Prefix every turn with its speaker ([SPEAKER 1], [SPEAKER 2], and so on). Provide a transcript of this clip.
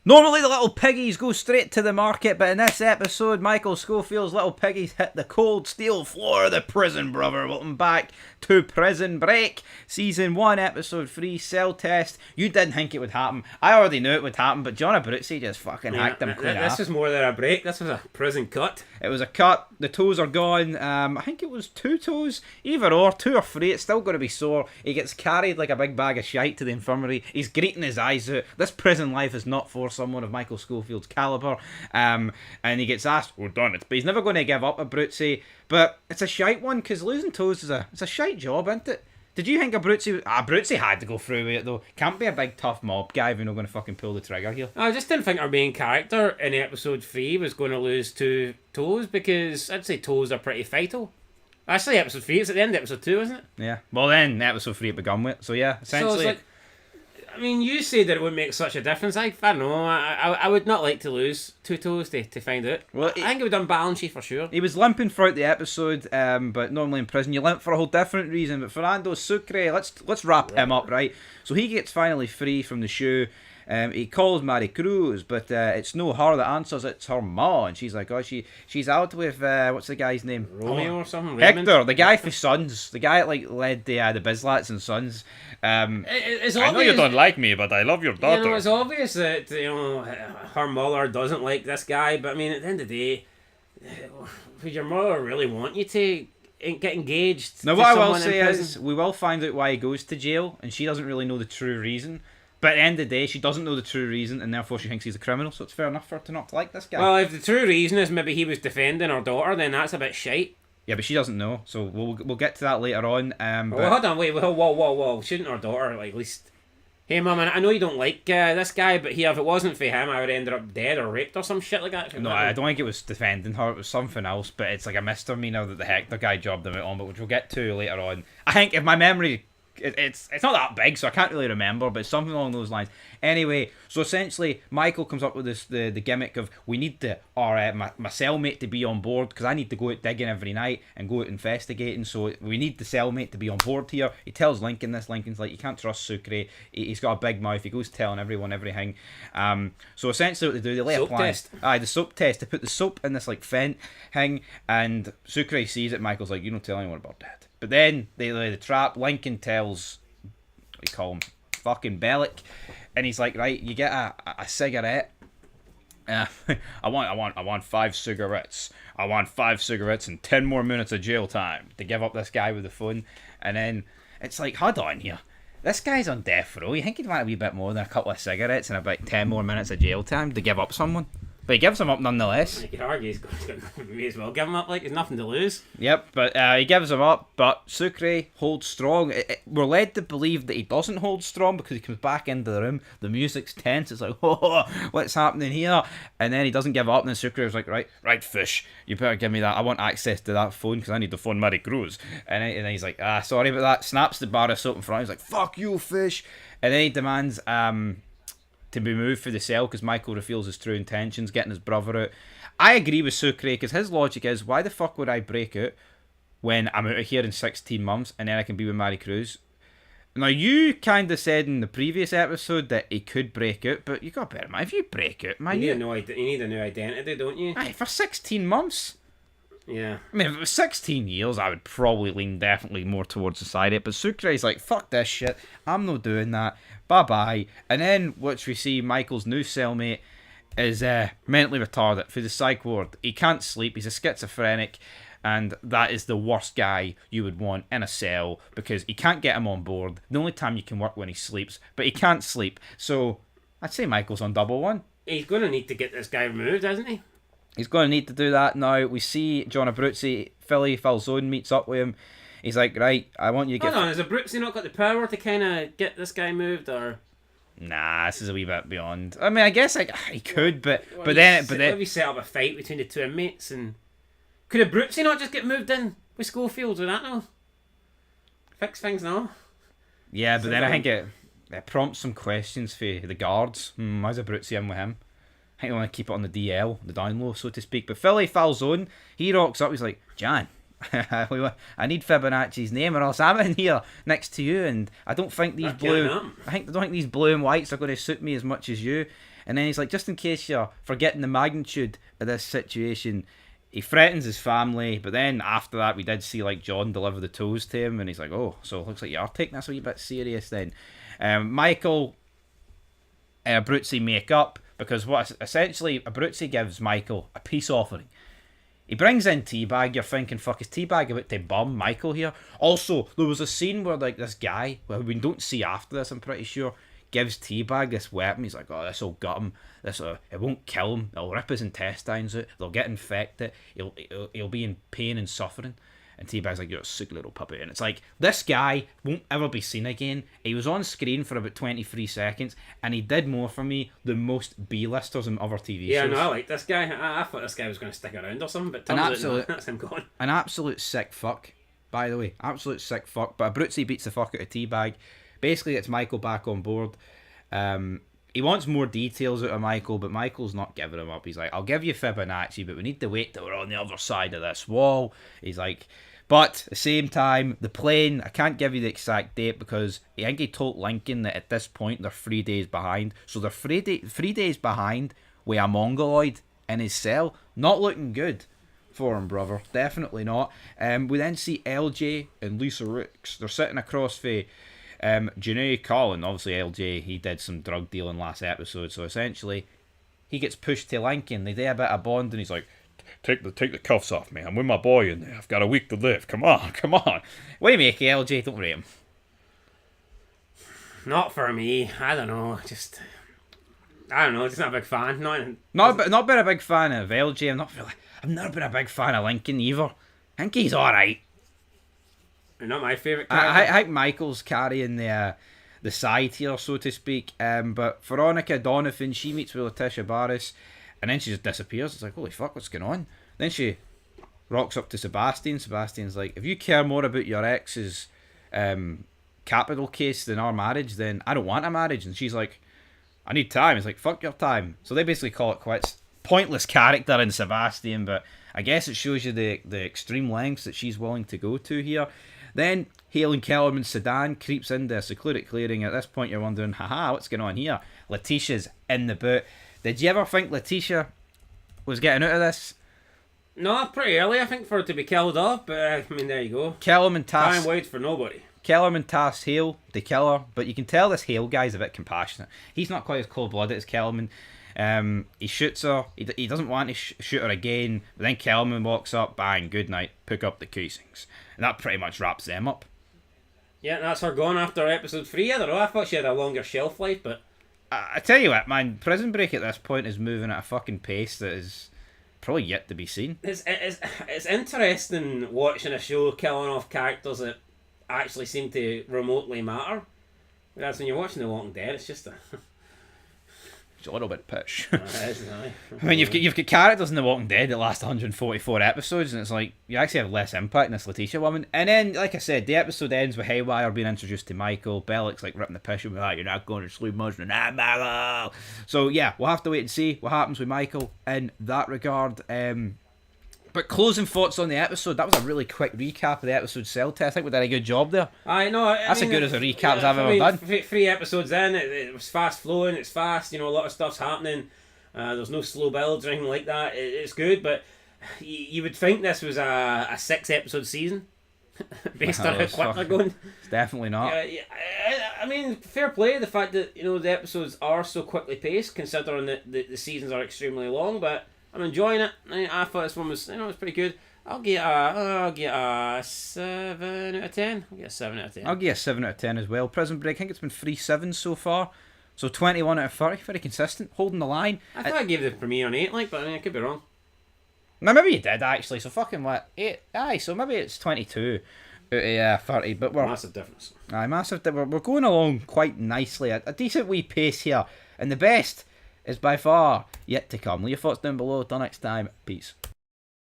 [SPEAKER 1] Normally the little piggies go straight to the market, but in this episode, Michael Schofield's little piggies hit the cold steel floor of the prison, brother. Welcome back to Prison Break, Season 1, Episode 3, Cell Test. You didn't think it would happen. I already knew it would happen, but John Abruzzi just fucking hacked them clean
[SPEAKER 2] This
[SPEAKER 1] off.
[SPEAKER 2] was more than a break. This was a prison cut.
[SPEAKER 1] It was a cut. The toes are gone. I think it was 2 toes. Either or, 2 or 3. It's still going to be sore. He gets carried like a big bag of shite to the infirmary. He's greeting his eyes out. This prison life is not for someone of Michael Schofield's calibre. And he gets asked, we're done it. But he's never going to give up, Abruzzi. But it's a shite one, because losing toes is it's a shite job, isn't it? Did you think Abruzzi had to go through with it, though? Can't be a big tough mob guy if you're not going to fucking pull the trigger here.
[SPEAKER 2] I just didn't think our main character in episode 3 was going to lose 2 toes, because I'd say toes are pretty vital. Actually, episode 3, it's at the end of episode 2, isn't it?
[SPEAKER 1] Yeah. Well, then, episode 3 it begun with. So, yeah, essentially...
[SPEAKER 2] So it's like, I mean, you say that it would make such a difference. I don't know. I would not like to lose 2 toes to find out. Well, I think it would unbalance you for sure.
[SPEAKER 1] He was limping throughout the episode, but normally in prison you limp for a whole different reason. But Fernando Sucre, let's wrap him up, right? So he gets finally free from the shoe. He calls Mary Cruz, but it's no her that answers, it's her ma, and she's like, oh, she's out with what's the guy's name?
[SPEAKER 2] Romeo or something?
[SPEAKER 1] Hector,
[SPEAKER 2] Raymond?
[SPEAKER 1] the guy for Sons, the guy that like led the Bislats and Sons.
[SPEAKER 2] It's
[SPEAKER 1] I know you don't like me, but I love your daughter.
[SPEAKER 2] You know, it's obvious that her mother doesn't like this guy, but I mean, at the end of the day, would your mother really want you to get engaged?
[SPEAKER 1] Now, what I will say is, we will find out why he goes to jail, and she doesn't really know the true reason. But at the end of the day, she doesn't know the true reason, and therefore she thinks he's a criminal, so it's fair enough for her to not like this guy.
[SPEAKER 2] Well, if the true reason is maybe he was defending her daughter, then that's a bit shite.
[SPEAKER 1] Yeah, but she doesn't know, so we'll get to that later on.
[SPEAKER 2] Well, hold on, wait, whoa. Shouldn't her daughter, like, at least... Hey, Mum, I know you don't like this guy, but here, if it wasn't for him, I would have ended up dead or raped or some shit like that.
[SPEAKER 1] No, I don't think it was defending her, it was something else, but it's like a misdemeanor that the Hector guy jobbed him out on, but which we'll get to later on. I think if my memory... It's not that big, so I can't really remember, but it's something along those lines. Anyway, so essentially, Michael comes up with this the gimmick of we need my cellmate to be on board because I need to go out digging every night and go out investigating. So we need the cellmate to be on board here. He tells Lincoln this. Lincoln's like, you can't trust Sucre. He's got a big mouth. He goes telling everyone everything. So essentially, what they do, they lay a plan.
[SPEAKER 2] Test.
[SPEAKER 1] The soap test. They put the soap in this like vent thing, and Sucre sees it. Michael's like, you don't tell anyone about that. But then they lay the trap. Lincoln tells, what do you call him, fucking Bellick, and he's like, right, you get a cigarette. I want 5 cigarettes. I want 5 cigarettes and 10 more minutes of jail time to give up this guy with the phone. And then it's like, hold on here. This guy's on death row. You think he'd want a wee bit more than a couple of cigarettes and about 10 more minutes of jail time to give up someone? But he gives him up nonetheless.
[SPEAKER 2] You could argue he's may as well give him up, like, there's nothing to lose.
[SPEAKER 1] Yep, but he gives him up, but Sucre holds strong. We're led to believe that he doesn't hold strong because he comes back into the room, the music's tense, it's like, oh, what's happening here? And then he doesn't give up, and then Sucre's like, right, fish, you better give me that, I want access to that phone because I need to phone Mary Cruz. And then he's like, sorry about that, snaps the bar of soap in front of him, he's like, fuck you, fish. And then he demands, to be moved for the cell because Michael reveals his true intentions, getting his brother out. I agree with Sucre because his logic is, why the fuck would I break out when I'm out of here in 16 months and then I can be with Mary Cruz? Now, you kind of said in the previous episode that he could break out, but you got to bear in mind, if you break out, man,
[SPEAKER 2] you need a new identity, don't you?
[SPEAKER 1] Aye, for 16 months.
[SPEAKER 2] Yeah.
[SPEAKER 1] I mean, if it was 16 years, I would probably lean definitely more towards the side. But Sucre's like, fuck this shit. I'm not doing that. Bye-bye. And then, which we see, Michael's new cellmate is mentally retarded for the psych ward. He can't sleep. He's a schizophrenic. And that is the worst guy you would want in a cell because he can't get him on board. The only time you can work when he sleeps. But he can't sleep. So, I'd say Michael's on double one.
[SPEAKER 2] He's going to need to get this guy removed, isn't he?
[SPEAKER 1] He's going to need to do that now. We see John Abruzzi, Philly Falzone meets up with him. He's like, right, I want you to get...
[SPEAKER 2] Hold on, has Abruzzi not got the power to kind of get this guy moved, or...?
[SPEAKER 1] Nah, this is a wee bit beyond. I mean, I guess he could, but
[SPEAKER 2] What if he set up a fight between the 2 inmates, and... Could Abruzzi not just get moved in with Schofield, would that no? Fix things now?
[SPEAKER 1] Yeah, but then I think it prompts some questions for the guards. Why's Abruzzi in with him? I think they want to keep it on the DL, the down low, so to speak. But Philly Falzone, he rocks up. He's like, Jan, I need Fibonacci's name, or else I'm in here next to you, and I don't think these blue and whites are going to suit me as much as you. And then he's like, just in case you're forgetting the magnitude of this situation, he threatens his family, but then after that we did see like John deliver the tools to him, and he's like, oh, so it looks like you are taking this a wee bit serious then. Michael Abruzzi make up, because what essentially Abruzzi gives Michael a peace offering. He brings in Teabag. You're thinking, fuck, is Teabag about to bum Michael here? Also, there was a scene where like this guy, well, we don't see after this, I'm pretty sure, gives Teabag this weapon. He's like, oh, this will gut him. It won't kill him. It'll rip his intestines out. They'll get infected. He'll be in pain and suffering. And Teabag's like, you're a sick little puppet. And it's like, this guy won't ever be seen again. He was on screen for about 23 seconds, and he did more for me than most B-listers in other TV shows.
[SPEAKER 2] Yeah, no, I like this guy. I thought this guy was going to stick around or something, but that's him gone.
[SPEAKER 1] An absolute sick fuck, by the way. Absolute sick fuck. But Abruzzi beats the fuck out of Teabag. Basically, gets Michael back on board. He wants more details out of Michael, but Michael's not giving him up. He's like, I'll give you Fibonacci, but we need to wait till we're on the other side of this wall. He's like, but at the same time, the plane, I can't give you the exact date because I think he told Lincoln that at this point they're 3 days behind. So they're 3 days behind with a Mongoloid in his cell. Not looking good for him, brother. Definitely not. We then see LJ and Lisa Rooks. They're sitting across for Janae Collin. Obviously LJ, he did some drug dealing last episode, so essentially he gets pushed to Lincoln. They do a bit of bond, and he's like, take the cuffs off me, I'm with my boy in there, I've got a week to live, come on. What do you make, LJ? Don't rate him.
[SPEAKER 2] Not for me. I don't know, just not a big fan.
[SPEAKER 1] Not been a big fan of LJ. I've never been a big fan of Lincoln either. I think he's alright.
[SPEAKER 2] Not my favourite character.
[SPEAKER 1] I think Michael's carrying the side here, so to speak. But Veronica Donovan, she meets with Letitia Barris, and then she just disappears. It's like, holy fuck, what's going on? Then she rocks up to Sebastian. Sebastian's like, if you care more about your ex's capital case than our marriage, then I don't want a marriage. And she's like, I need time. It's like, fuck your time. So they basically call it quits. Pointless character in Sebastian, but I guess it shows you the extreme lengths that she's willing to go to here. Then Halen Kellerman's sedan creeps into a secluded clearing. At this point, you're wondering, haha, what's going on here? Letitia's in the boot. Did you ever think Letitia was getting out of this?
[SPEAKER 2] No, pretty early, I think, for her to be killed off, but I mean, there you go.
[SPEAKER 1] Kellerman tasked...
[SPEAKER 2] Time waits for nobody.
[SPEAKER 1] Kellerman tasked Hale to kill her, but you can tell this Hale guy's a bit compassionate. He's not quite as cold-blooded as Kellerman. He shoots her. He doesn't want to shoot her again, but then Kellerman walks up, bang, good night, pick up the casings. And that pretty much wraps them up.
[SPEAKER 2] Yeah, that's her gone after episode 3. I don't know, I thought she had a longer shelf life, but...
[SPEAKER 1] I tell you what, man, Prison Break at this point is moving at a fucking pace that is probably yet to be seen.
[SPEAKER 2] It's interesting watching a show killing off characters that actually seem to remotely matter. Whereas when you're watching The Walking Dead, it's just a...
[SPEAKER 1] It's a little bit pitch.
[SPEAKER 2] I
[SPEAKER 1] mean, you've got characters in The Walking Dead that last 144 episodes, and it's like, you actually have less impact in this Letitia woman. And then, like I said, the episode ends with Haywire being introduced to Michael. Bellic's like ripping the piss with that, you're not going to sleep much in that, Michael. So yeah, we'll have to wait and see what happens with Michael in that regard. But closing thoughts on the episode, that was a really quick recap of the episode Cell Test. I think we did a good job there.
[SPEAKER 2] I know.
[SPEAKER 1] That's as good as a recap as I've ever done.
[SPEAKER 2] 3 episodes in, it was fast flowing, it's fast, a lot of stuff's happening. There's no slow builds or anything like that. It's good, but you would think this was a 6-episode season based on how quick they're going.
[SPEAKER 1] It's definitely not.
[SPEAKER 2] I mean, fair play, the fact that the episodes are so quickly paced, considering that the seasons are extremely long, but I'm enjoying it. I thought this one was, was pretty good. I'll get a 7 out of 10. I'll get a 7 out of 10.
[SPEAKER 1] I'll get a 7 out of 10 as well. Prison Break, I think it's been 3 7s so far. So 21 out of 30, very consistent, holding the line.
[SPEAKER 2] I thought I gave the premiere an 8, but I could be wrong.
[SPEAKER 1] No, maybe you did actually. So fucking what? 8? Aye, so maybe it's 22 out of 30. But we're
[SPEAKER 2] massive difference.
[SPEAKER 1] Aye, massive. We're going along quite nicely. A decent wee pace here, and the best is by far yet to come. Leave your thoughts down below. Till next time, peace.